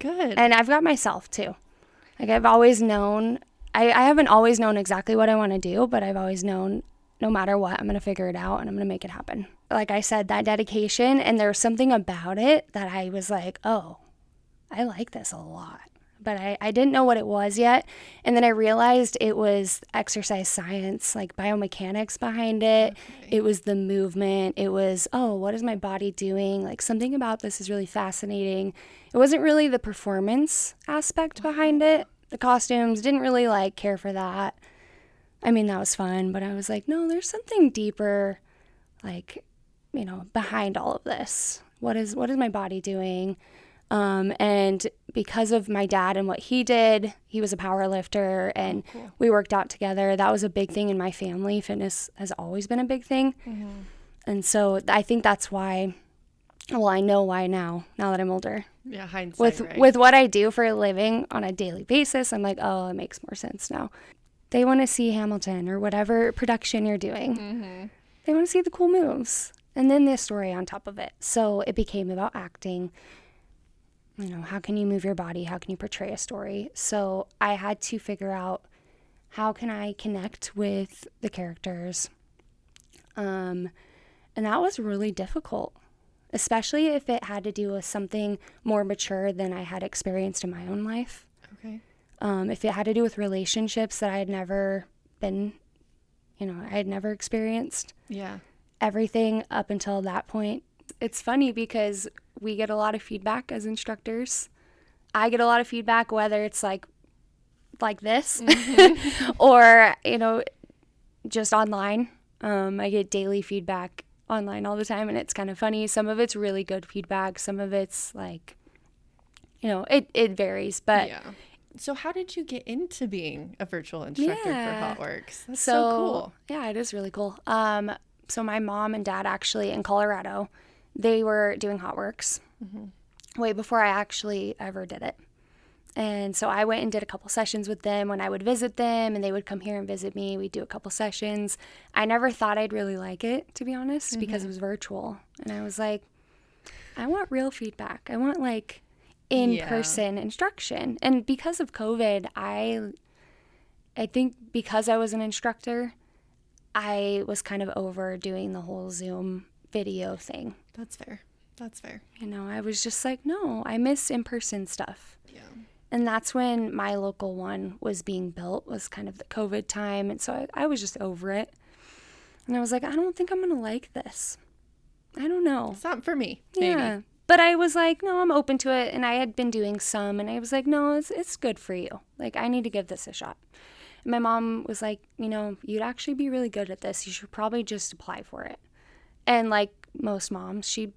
Good. And I've got myself too. Like I've always known, I haven't always known exactly what I want to do, but I've always known no matter what, I'm going to figure it out and I'm going to make it happen. Like I said, that dedication, and there was something about it that I was like, oh, I like this a lot. But I didn't know what it was yet. And then I realized it was exercise science, like biomechanics behind it. Okay. It was the movement. It was, oh, what is my body doing? Like something about this is really fascinating. It wasn't really the performance aspect behind it. The costumes, didn't really like care for that. I mean, that was fun, but I was like, no, there's something deeper, like, you know, behind all of this. What is my body doing? And because of my dad and what he did, he was a power lifter and we worked out together. That was a big thing in my family. Fitness has always been a big thing. Mm-hmm. And so I think that's why, well, I know why now that I'm older. Yeah, hindsight, right? With what I do for a living on a daily basis, I'm like, oh, it makes more sense now. They want to see Hamilton or whatever production you're doing. Mm-hmm. They want to see the cool moves and then the story on top of it. So it became about acting. You know, how can you move your body? How can you portray a story? So I had to figure out how can I connect with the characters. And that was really difficult, especially if it had to do with something more mature than I had experienced in my own life. Okay. If it had to do with relationships that I had never been, I had never experienced. Yeah. Everything up until that point. It's funny because we get a lot of feedback as instructors. I get a lot of feedback, whether it's like this mm-hmm. or, just online. I get daily feedback online all the time, and it's kind of funny. Some of it's really good feedback. Some of it's like, it varies. But yeah. So how did you get into being a virtual instructor for HOTWORX? That's so cool. Yeah, it is really cool. So my mom and dad actually in Colorado, they were doing HOTWORX mm-hmm. way before I actually ever did it. And so I went and did a couple sessions with them when I would visit them, and they would come here and visit me. We'd do a couple sessions. I never thought I'd really like it, to be honest, mm-hmm. because it was virtual. And I was like, I want real feedback. I want like in-person instruction. And because of COVID, I think because I was an instructor, I was kind of overdoing the whole Zoom video thing. That's fair. I was just like, no, I miss in-person stuff. Yeah. And that's when my local one was being built, was kind of the COVID time. And so I was just over it. And I was like, I don't think I'm going to like this. I don't know. It's not for me, maybe. Yeah. But I was like, no, I'm open to it. And I had been doing some. And I was like, no, it's good for you. Like, I need to give this a shot. And my mom was like, you'd actually be really good at this. You should probably just apply for it. And like most moms, she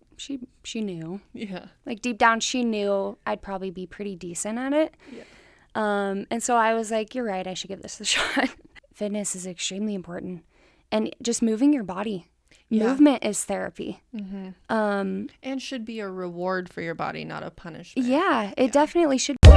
knew. Yeah. Like deep down, she knew I'd probably be pretty decent at it. Yeah. And so I was like, you're right, I should give this a shot. Fitness is extremely important. And just moving your body. Yeah. Movement is therapy. Mm-hmm. And should be a reward for your body, not a punishment. Yeah, it definitely should be.